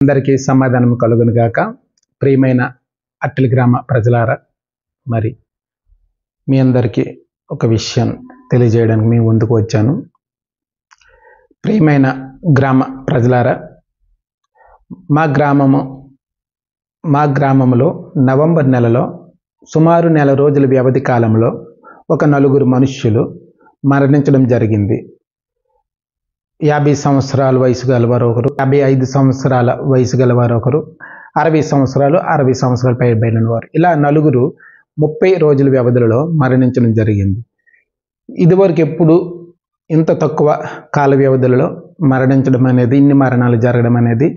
అందరికీ సమాధానం కలుగును గాక. ప్రియమైన అట్టిలి గ్రామ ప్రజలారా, మరి మీ అందరికీ ఒక విషయం తెలియజేయడానికి మీ ముందుకు వచ్చాను. ప్రియమైన గ్రామ ప్రజలారా, మా గ్రామంలో నవంబర్ నెలలో సుమారు నెల రోజుల వ్యవధి కాలంలో ఒక నలుగురు మనుష్యులు మరణించడం జరిగింది. 50 సంవత్సరాల వయసు గలవారు ఒకరు, 55 సంవత్సరాల వయసు గలవారు ఒకరు, 60 సంవత్సరాలు 60 సంవత్సరాలు పైబడిన వారు, ఇలా నలుగురు 30 రోజుల వ్యవధిలో మరణించడం జరిగింది. ఇదివరకు ఎప్పుడు ఇంత తక్కువ కాల వ్యవధిలో మరణించడం అనేది, ఇన్ని మరణాలు జరగడం అనేది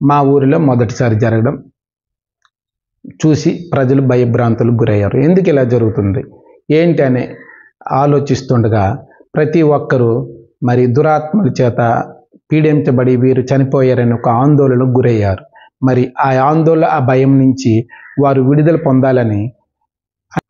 మా ఊరిలో మొదటిసారి జరగడం చూసి ప్రజలు భయభ్రాంతులకు గురయ్యారు. ఎందుకు ఇలా జరుగుతుంది ఏంటి అని ఆలోచిస్తుండగా ప్రతి ఒక్కరూ మరి దురాత్మల చేత పీడించబడి వీరు చనిపోయారని ఒక ఆందోళనకు గురయ్యారు. మరి ఆ ఆందోళన, ఆ భయం నుంచి వారు విడుదల పొందాలని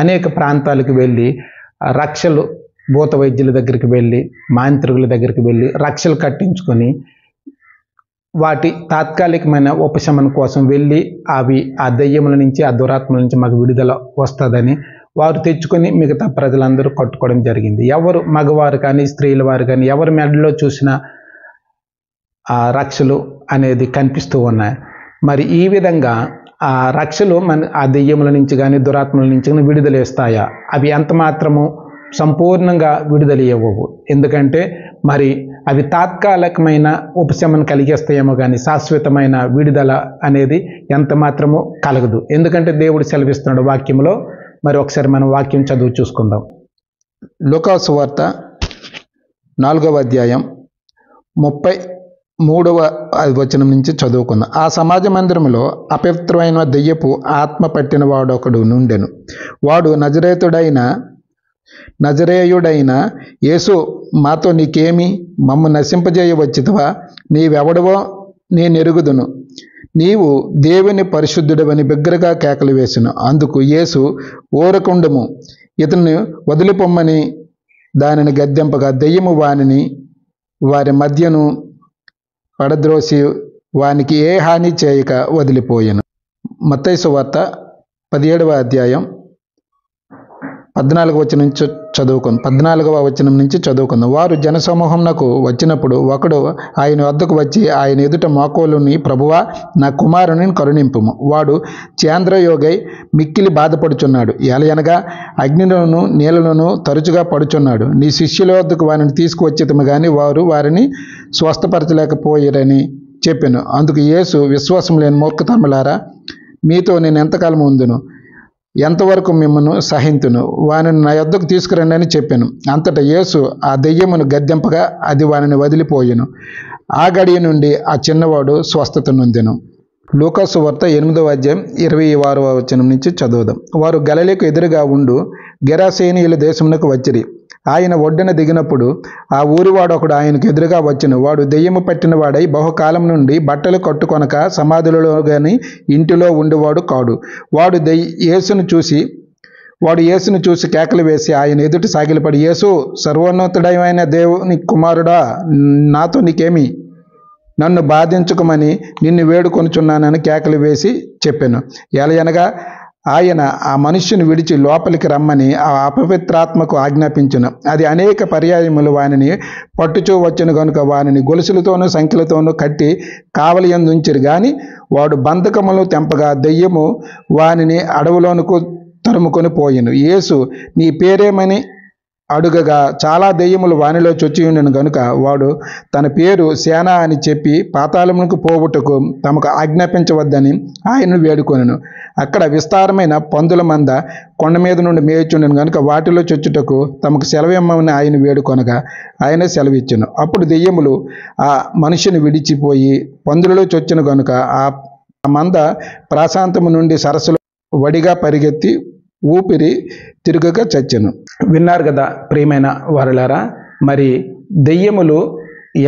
అనేక ప్రాంతాలకు వెళ్ళి రక్షలు, భూత వైద్యుల దగ్గరికి వెళ్ళి, మాంత్రికుల దగ్గరికి వెళ్ళి రక్షలు కట్టించుకొని వాటి తాత్కాలికమైన ఉపశమనం కోసం వెళ్ళి ఆ దెయ్యముల నుంచి, ఆ దురాత్మల నుంచి మాకు విడుదల వస్తుందని వారు తెచ్చుకొని మిగతా ప్రజలందరూ కట్టుకోవడం జరిగింది. ఎవరు మగవారు కానీ స్త్రీల వారు కానీ ఎవరి మెడలో చూసినా ఆ రక్షలు అనేది కనిపిస్తూ ఉన్నాయి. మరి ఈ విధంగా ఆ రక్షలు ఆ దెయ్యముల నుంచి కానీ దురాత్మల నుంచి కానీ విడుదలేస్తాయా? అవి ఎంత మాత్రము సంపూర్ణంగా విడుదల ఇవ్వవు. ఎందుకంటే మరి అవి తాత్కాలికమైన ఉపశమనం కలిగేస్తాయేమో కానీ శాశ్వతమైన విడుదల అనేది ఎంత మాత్రము కలగదు. ఎందుకంటే దేవుడు సెలవిస్తున్నాడు వాక్యంలో. మరి ఒకసారి మనం వాక్యం చదువు చూసుకుందాం. లూకా సువార్త 4వ అధ్యాయం 33వ వచనం నుంచి చదువుకుందాం. ఆ సమాజ మందిరంలో అపవిత్రమైన దెయ్యపు ఆత్మ పట్టిన వాడొకడు నుండెను. వాడు నజరేయుడైన యేసు, మాతో నీకేమి? మమ్ము నశింపజేయవచ్చితవా? నీవెవడవో నేనెరుగుదును. నీవు దేవుని పరిశుద్ధుడవని బిగ్గరగా కేకలు వేసెను. అందుకు యేసు, ఊరకుండము, ఇతన్ని వదిలిపొమ్మని దానిని గద్దెంపగా దెయ్యము వానిని వారి మధ్యను పడద్రోసి వానికి ఏ హాని చేయక వదిలిపోయెను. మత్తయి సువార్త 17వ అధ్యాయం 14వ వచనం నుంచి చదువుకుందాం. వారు జనసమూహంనకు వచ్చినప్పుడు ఒకడు ఆయన వద్దకు వచ్చి ఆయన ఎదుట మోకాలుని, ప్రభువా, నా కుమారుని కరుణింపుము, వాడు చేంద్రయోగై మిక్కిలి బాధపడుచున్నాడు, ఎలయనగా అగ్నిలోను నీళ్ళలోను తరచుగా పడుచున్నాడు. నీ శిష్యుల వద్దకు వారిని తీసుకువచ్చితము గాని వారు వారిని స్వస్థపరచలేకపోయారని చెప్పెను. అందుకు యేసు, విశ్వాసం లేని మూర్ఖతరములారా, మీతో నేను ఎంతకాలం ఉందును? ఎంతవరకు మిమ్మను సహింతును? వానిని నా యొద్దకు తీసుకురండి అని చెప్పాను. అంతటా యేసు ఆ దెయ్యమును గద్దెంపగా అది వానిని వదిలిపోయెను. ఆ గడియ నుండి ఆ చిన్నవాడు స్వస్థత నొందెను. లూకా సువార్త 8వ అధ్యాయం 26వ వచనం నుంచి చదువుదాం. వారు గలిలయకు ఎదురుగా ఉండు గెరాసేనీయుల దేశమునకు వచ్చిరి. ఆయన ఒడ్డున దిగినప్పుడు ఆ ఊరివాడు ఒకడు ఆయనకు ఎదురుగా వచ్చెను. వాడు దెయ్యము పట్టిన వాడై బహుకాలం నుండి బట్టలు కట్టుకొనక సమాధులలో గాని ఇంటిలో ఉండేవాడు కాడు. వాడు యేసును చూసి కేకలు వేసి ఆయన ఎదుట సాగిలపడి, యేసు, సర్వోన్నతుడైన దేవుని కుమారుడా, నాతో నీకేమి? నన్ను బాధించుకోమని నిన్ను వేడుకొనుచున్నానని కేకలు వేసి చెప్పాను. ఎలయనగా ఆయన ఆ మనుష్యుని విడిచి లోపలికి రమ్మని ఆ అపవిత్రాత్మకు ఆజ్ఞాపించును. అది అనేక పర్యాయములు వానిని పట్టుచూ వచ్చును గనుక వానిని గొలుసులతోనూ సంఖ్యలతోనూ కట్టి కావలి యందు ఉంచిరి. గాని వాడు బంధకములు తెంపగా దెయ్యము వానిని అడవులోనికి తరుముకొని పోయెను. యేసు, నీ పేరేమని అడుగగా చాలా దెయ్యములు వానిలో చొచ్చి ఉండెను గనుక వాడు తన పేరు సేన అని చెప్పి పాతాళమునకు పోవుటకు తమకు ఆజ్ఞాపించవద్దని ఆయనను వేడుకొనెను. అక్కడ విస్తారమైన పందుల మంద కొండ మీద నుండి మేయుచుండెను గనుక వాటిలో చొచ్చుటకు తమకు సెలవిమ్మని ఆయన వేడుకొనగా ఆయన సెలవిచ్చెను. అప్పుడు దెయ్యములు ఆ మనిషిని విడిచిపోయి పందులలో చొచ్చెను గనుక ఆ మంద ప్రాశాంతము నుండి సరస్సులో వడిగా పరిగెత్తి ఊపిరి తిరుగక చచ్చెను. విన్నారు కదా ప్రియమైన వారలారా, మరి దెయ్యములు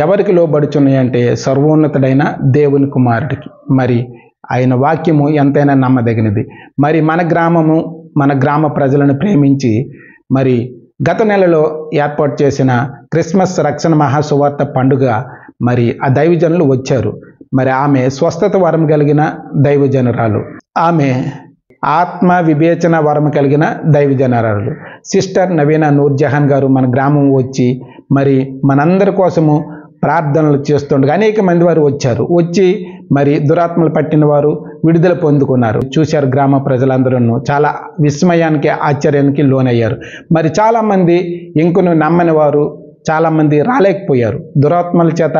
ఎవరికి లోబడుచున్నాయంటే సర్వోన్నతుడైన దేవుని కుమారుడికి. మరి ఆయన వాక్యము ఎంతైనా నమ్మదగినది. మరి మన గ్రామ ప్రజలను ప్రేమించి మరి గత నెలలో ఏర్పాటు చేసిన క్రిస్మస్ రక్షణ మహాసువార్త పండుగ మరి ఆ దైవజనులు వచ్చారు. మరి ఆమె స్వస్థత వరం కలిగిన దైవజనురాలు. ఆమె ఆత్మ వివేచన వరం కలిగిన దైవజనురాలు. సిస్టర్ నవీనా నూర్జహాన్ గారు మన గ్రామం వచ్చి మరి మనందరి కోసము ప్రార్థనలు చేస్తుండగా అనేక మంది వారు వచ్చి మరి దురాత్మలు పట్టిన వారు విడుదల పొందుకున్నారు. చూశారు గ్రామ ప్రజలందరూ చాలా విస్మయానికి ఆశ్చర్యానికి లోనయ్యారు. మరి చాలామంది ఇంకను నమ్మని వారు చాలామంది రాలేకపోయారు. దురాత్మల చేత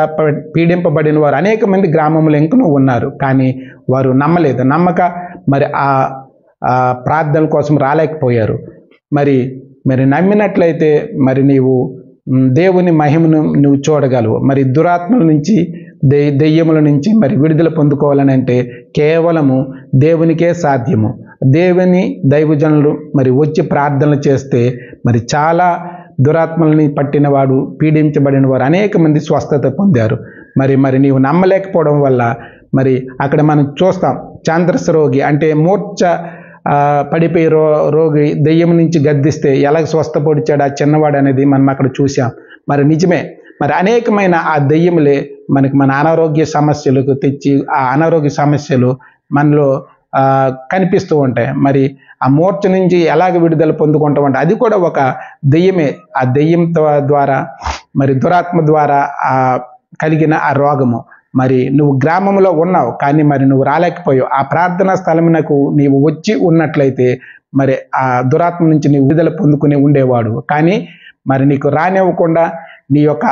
పీడింపబడిన వారు అనేక మంది గ్రామంలో ఇంకనూ ఉన్నారు. కానీ వారు నమ్మలేదు. నమ్మక మరి ఆ ప్రార్థనల కోసం రాలేకపోయారు. మరి నమ్మినట్లయితే మరి నీవు దేవుని మహిమను నువ్వు చూడగలవు. మరి దురాత్మల నుంచి దెయ్యముల నుంచి మరి విడుదల పొందుకోవాలని అంటే కేవలము దేవునికే సాధ్యము. దేవుని దైవజనులు మరి వచ్చి ప్రార్థనలు చేస్తే మరి చాలా దురాత్మల్ని పట్టిన వాడు పీడించబడిన వారు అనేక మంది స్వస్థత పొందారు. మరి నీవు నమ్మలేకపోవడం వల్ల మరి అక్కడ మనం చూస్తాం, చాంద్రస రోగి అంటే మూర్ఛ పడిపోయి రోగి దెయ్యం నుంచి గద్దిస్తే ఎలాగ స్వస్థపడిచాడు ఆ చిన్నవాడు అనేది మనం అక్కడ చూసాం. మరి నిజమే, మరి అనేకమైన ఆ దెయ్యములే మన అనారోగ్య సమస్యలకు తెచ్చి ఆ అనారోగ్య సమస్యలు మనలో కనిపిస్తూ ఉంటాయి. మరి ఆ మూర్ఛ నుంచి ఎలాగ విడుదల పొందుకుంటామంటే అది కూడా ఒక దెయ్యమే. ఆ దెయ్యం ద్వారా మరి దురాత్మ ద్వారా కలిగిన ఆ రోగము. మరి నువ్వు గ్రామంలో ఉన్నావు కానీ మరి నువ్వు రాలేకపోయావు. ఆ ప్రార్థనా స్థలమునకు నీవు వచ్చి ఉన్నట్లయితే మరి ఆ దురాత్మ నుంచి నీవు విడుదల పొందుకుని ఉండేవాడు. కానీ మరి నీకు రానివ్వకుండా నీ యొక్క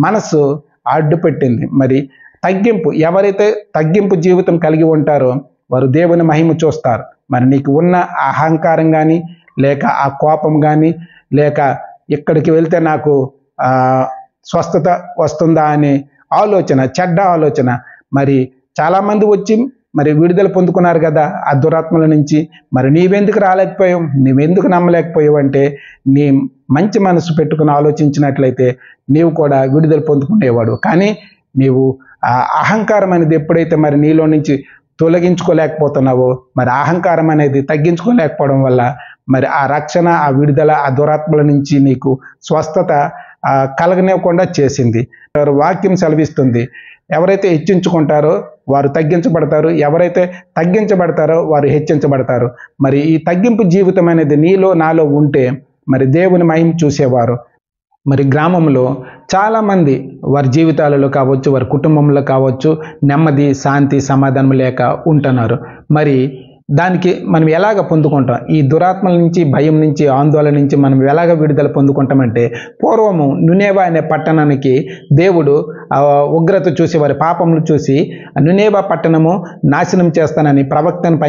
మనసు అడ్డుపెట్టింది. మరి ఎవరైతే తగ్గింపు జీవితం కలిగి ఉంటారో వారు దేవుని మహిమ చూస్తారు. మరి నీకు ఉన్న అహంకారం కానీ లేక ఆ కోపం కానీ లేక ఎక్కడికి వెళ్తే నాకు స్వస్థత వస్తుందా అనే ఆలోచన, చెడ్డ ఆలోచన. మరి చాలామంది వచ్చి మరి విడుదల పొందుకున్నారు కదా ఆ దురాత్మల నుంచి. మరి నీవెందుకు రాలేకపోయావు, నీవెందుకు నమ్మలేకపోయావు అంటే నీ మంచి మనసు పెట్టుకుని ఆలోచించినట్లయితే నీవు కూడా విడుదల పొందుకునేవాడు. కానీ నీవు అహంకారం అనేది ఎప్పుడైతే మరి నీలో నుంచి తొలగించుకోలేకపోతున్నావో, మరి అహంకారం అనేది తగ్గించుకోలేకపోవడం వల్ల మరి ఆ రక్షణ, ఆ విడుదల, ఆ దురాత్మల నుంచి నీకు స్వస్థత కలగనివ్వకుండా చేసింది. వాక్యం సెలవిస్తుంది, ఎవరైతే హెచ్చించుకుంటారో వారు తగ్గించబడతారు, ఎవరైతే తగ్గించబడతారో వారు హెచ్చించబడతారు. మరి ఈ తగ్గింపు జీవితం అనేది నీలో నాలో ఉంటే మరి దేవుని మహిమ చూసేవారు. మరి గ్రామంలో చాలామంది వారి జీవితాలలో కావచ్చు, వారి కుటుంబంలో కావచ్చు నెమ్మది, శాంతి, సమాధానం లేక ఉంటున్నారు. మరి దానికి మనం ఎలాగ పొందుకుంటాం? ఈ దురాత్మల నుంచి, భయం నుంచి, ఆందోళన నుంచి మనం ఎలాగ విడుదల పొందుకుంటామంటే, పూర్వము నునేవా అనే పట్టణానికి దేవుడు ఉగ్రత చూసి వారి పాపములు చూసి నునేవా పట్టణము నాశనం చేస్తానని ప్రవక్తను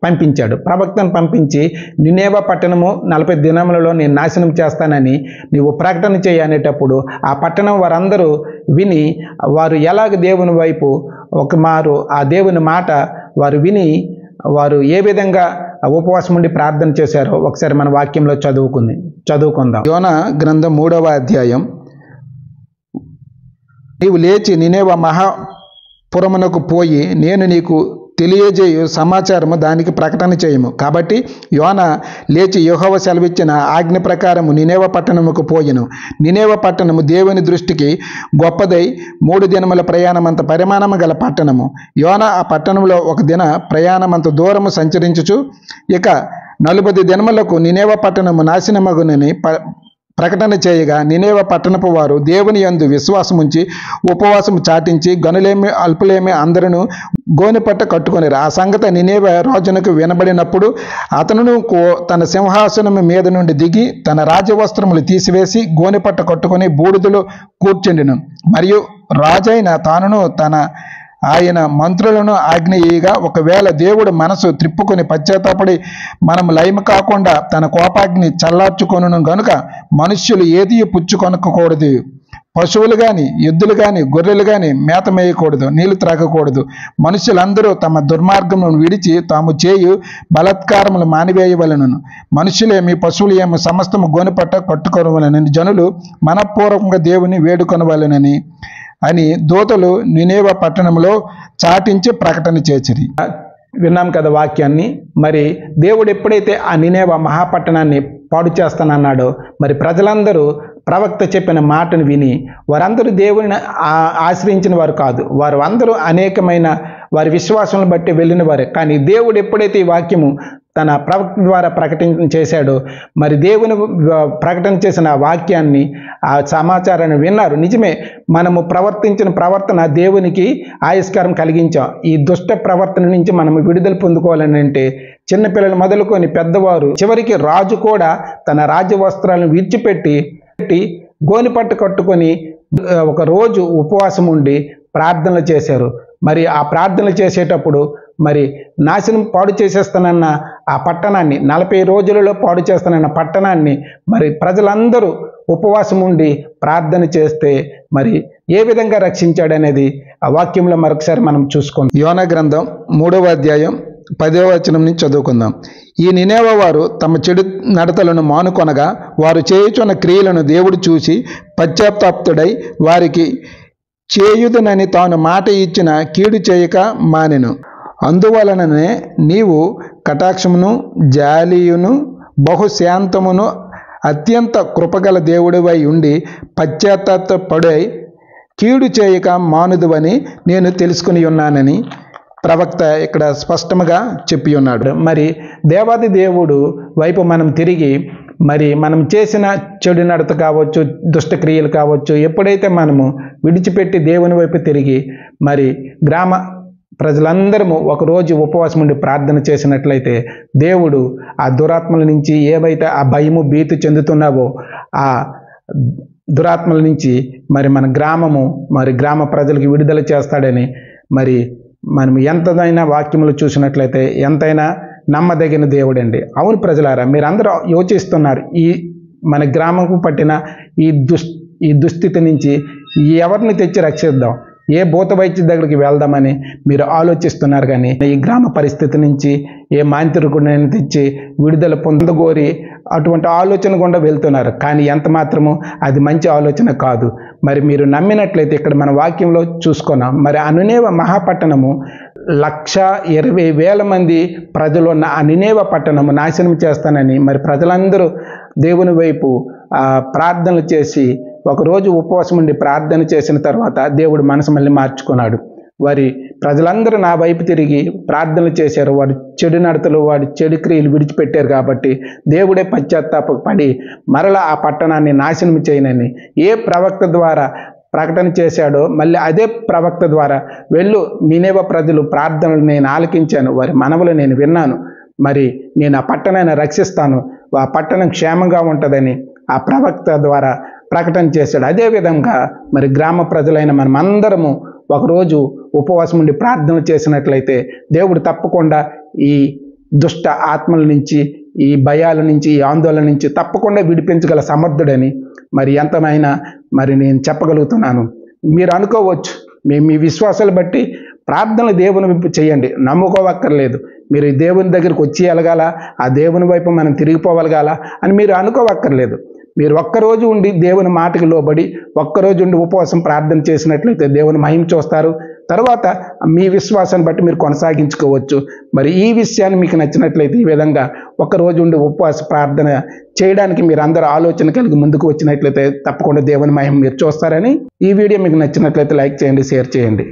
పంపించాడు. ప్రవక్తను పంపించి నినేవా పట్టణము 40 దినములలో నేను నాశనం చేస్తానని నీవు ప్రకటన చేయనేటప్పుడు ఆ పట్టణం వారందరూ విని వారు ఎలాగ దేవుని వైపు ఒక మారు ఆ దేవుని మాట వారు విని వారు ఏ విధంగా ఉపవాసం ఉండి ప్రార్థన చేశారో ఒకసారి మన వాక్యంలో చదువుకుందాం. యోనా గ్రంథం 3వ అధ్యాయం. నీవు లేచి నినేవా మహాపురమునకు పోయి నేను నీకు తెలియజేయు సమాచారము దానికి ప్రకటన చేయము. కాబట్టి యోనా లేచి యెహోవా సెలవిచ్చిన ఆజ్ఞ ప్రకారము నినేవా పట్టణముకు పోయెను. నినేవా పట్టణము దేవుని దృష్టికి గొప్పదై 3 దినముల ప్రయాణమంత పరిమాణము గల పట్టణము. యోనా ఆ పట్టణంలో 1 దిన ప్రయాణమంత దూరము సంచరించుచు ఇక 40 దినములకు నినేవా పట్టణము నాశనమగునని ప్రకటన చేయగా నినేవా పట్టణపు వారు దేవుని యందు విశ్వాసముంచి ఉపవాసము చాటించి గనులేమి అల్పులేమి అందరూ గోనెపట్ట కట్టుకొనిరు. ఆ సంగతి నినేవా రాజునకు వినబడినప్పుడు అతనును తన సింహాసనం మీద నుండి దిగి తన రాజవస్త్రములు తీసివేసి గోనెపట్ట కట్టుకొని బూడిదలో కూర్చుండెను. మరియు రాజైన తానును ఆయన మంత్రులను ఆజ్ఞేయగా, ఒకవేళ దేవుడు మనసు త్రిప్పుకొని పశ్చాత్తాపడి మనం లయము కాకుండా తన కోపాగ్ని చల్లార్చుకొనును గనుక మనుష్యులు ఏది పుచ్చుకొనకూడదు. పశువులు కానీ, ఎద్దులు కానీ, గొర్రెలు కానీ మేత మేయకూడదు, నీళ్లు త్రాగకూడదు. మనుషులందరూ తమ దుర్మార్గములను విడిచి తాము చేయు బలాత్కారములు మానివేయవలెను. మనుషులేమి పశువులు ఏమి సమస్తము గోనెపట్ట కట్టుకొనవలెనని జనులు మనపూర్వకంగా దేవుని వేడుకొనవలెనని అని దూతలు నినేవా పట్టణంలో చాటించి ప్రకటన చేసిరి. విన్నాం కదా వాక్యాన్ని. మరి దేవుడు ఎప్పుడైతే ఆ నినేవా మహాపట్టణాన్ని పాడు చేస్తానన్నాడో మరి ప్రజలందరూ ప్రవక్త చెప్పిన మాటను విని వారందరూ దేవుని ఆశ్రయించిన వారు కాదు. వారు అందరూ అనేకమైన వారి విశ్వాసాలను బట్టి వెళ్ళిన వారే. కానీ దేవుడు ఎప్పుడైతే ఈ వాక్యము తన ప్రవక్త ద్వారా ప్రకటన చేశాడో, మరి దేవుని ప్రకటన చేసిన ఆ వాక్యాన్ని, ఆ సమాచారాన్ని విన్నారు. నిజమే, మనము ప్రవర్తించిన ప్రవర్తన దేవునికి ఆయస్కారం కలిగించాం. ఈ దుష్ట ప్రవర్తన నుంచి మనము విడుదల పొందుకోవాలని అంటే చిన్నపిల్లలు మొదలుకొని పెద్దవారు, చివరికి రాజు కూడా తన రాజ్య వస్త్రాలను విడిచిపెట్టి గోనిపట్టు కట్టుకొని ఒక రోజు ఉపవాసం ఉండి ప్రార్థనలు చేశారు. మరి ఆ ప్రార్థనలు చేసేటప్పుడు మరి నాశనం పాడు చేసేస్తానన్న ఆ పట్టణాన్ని, 40 రోజులలో పాడు చేస్తానన్న పట్టణాన్ని మరి ప్రజలందరూ ఉపవాసం ఉండి ప్రార్థన చేస్తే మరి ఏ విధంగా రక్షించాడనేది ఆ వాక్యంలో మరొకసారి మనం చూసుకుందాం. యోనా గ్రంథం 3వ అధ్యాయం 10వ వచనం నుంచి చదువుకుందాం. ఈ నినేవే వారు తమ చెడు నడతలను మానుకొనగా వారు చేయుచున్న క్రియలను దేవుడు చూసి పశ్చాత్తాపుడై వారికి చేయుదునని తాను మాట ఇచ్చిన కీడు చేయక మానెను. అందువలననే నీవు కటాక్షమును జాలియును బహుశాంతమును అత్యంత కృపగల దేవుడివై ఉండి పశ్చాత్తాపడై కీడు చేయక మానుదువని నేను తెలుసుకుని ఉన్నానని ప్రవక్త ఇక్కడ స్పష్టంగా చెప్పి ఉన్నాడు. మరి దేవాది దేవుడు వైపు మనం తిరిగి మరి మనం చేసిన చెడు నడత కావచ్చు, దుష్టక్రియలు కావచ్చు, ఎప్పుడైతే మనము విడిచిపెట్టి దేవుని వైపు తిరిగి మరి గ్రామ ప్రజలందరము ఒకరోజు ఉపవాసం ఉండి ప్రార్థన చేసినట్లయితే దేవుడు ఆ దురాత్మల నుంచి, ఏవైతే ఆ భయము భీతి చెందుతున్నావో ఆ దురాత్మల నుంచి మరి మన గ్రామము మరి గ్రామ ప్రజలకు విడుదల చేస్తాడని మరి మనం ఎంతైనా వాక్యములు చూసినట్లయితే ఎంతైనా నమ్మదగిన దేవుడండి. అవును ప్రజలారా, మీరందరూ యోచిస్తున్నారు, ఈ మన గ్రామంకు పట్టిన ఈ దుస్థితి నుంచి ఎవరిని తెచ్చి రక్షిద్దాం, ఏ భూత వైద్య దగ్గరికి వెళ్దామని మీరు ఆలోచిస్తున్నారు. కానీ ఈ గ్రామ పరిస్థితి నుంచి ఏ మాంత్రికుడిని తెచ్చి విడుదల పొందగోరి అటువంటి ఆలోచన గుండా వెళ్తున్నారు. కానీ ఎంత మాత్రము అది మంచి ఆలోచన కాదు. మరి మీరు నమ్మినట్లయితే ఇక్కడ మన వాక్యంలో చూసుకున్నాం. మరి ఆ నినేవే మహాపట్టణము 1,20,000 మంది ప్రజలు ఉన్న ఆ నినేవే పట్టణము నాశనం చేస్తానని మరి ప్రజలందరూ దేవుని వైపు ప్రార్థనలు చేసి ఒకరోజు ఉపవాసం ఉండి ప్రార్థన చేసిన తర్వాత దేవుడు మనసు మళ్ళీ మార్చుకున్నాడు. వారి ప్రజలందరూ నా వైపు తిరిగి ప్రార్థనలు చేశారు, వారి చెడు నడతలు, వారి చెడు క్రియలు విడిచిపెట్టారు. కాబట్టి దేవుడే పశ్చాత్తాపడి మరలా ఆ పట్టణాన్ని నాశనం చేయనని ఏ ప్రవక్త ద్వారా ప్రకటన చేశాడో మళ్ళీ అదే ప్రవక్త ద్వారా వెళ్ళు, నినేవే ప్రజలు ప్రార్థనలు నేను ఆలకించాను, వారి మనవులు నేను విన్నాను, మరి నేను ఆ పట్టణాన్ని రక్షిస్తాను, ఆ పట్టణం క్షేమంగా ఉంటుందని ఆ ప్రవక్త ద్వారా ప్రకటన చేశాడు. అదేవిధంగా మరి గ్రామ ప్రజలైన మనం అందరము ఒకరోజు ఉపవాసం ఉండి ప్రార్థన చేసినట్లయితే దేవుడు తప్పకుండా ఈ దుష్ట ఆత్మల నుంచి, ఈ భయాల నుంచి, ఈ ఆందోళన నుంచి తప్పకుండా విడిపించగల సమర్థుడని మరి ఎంతమైనా మరి నేను చెప్పగలుగుతున్నాను. మీరు అనుకోవచ్చు, మీ విశ్వాసాలు బట్టి ప్రార్థనలు దేవుని వైపు చేయండి, నమ్ముకోవక్కర్లేదు, మీరు దేవుని దగ్గరికి వచ్చి వెళ్ళగాల, ఆ దేవుని వైపు మనం తిరిగిపోవలగాల అని మీరు అనుకోవక్కర్లేదు. మీరు ఒక్కరోజు ఉండి దేవుని మాటకి లోబడి ఒక్కరోజు ఉండి ఉపవాసం ప్రార్థన చేసినట్లయితే దేవుని మహిమ చూస్తారు. తర్వాత మీ విశ్వాసాన్ని బట్టి మీరు కొనసాగించుకోవచ్చు. మరి ఈ విషయాన్ని మీకు నచ్చినట్లయితే ఈ విధంగా ఒక్కరోజు ఉండి ఉపవాస ప్రార్థన చేయడానికి మీరు అందరూ ఆలోచన కలిగి ముందుకు వచ్చినట్లయితే తప్పకుండా దేవుని మహిమ మీరు చూస్తారని. ఈ వీడియో మీకు నచ్చినట్లయితే లైక్ చేయండి, షేర్ చేయండి.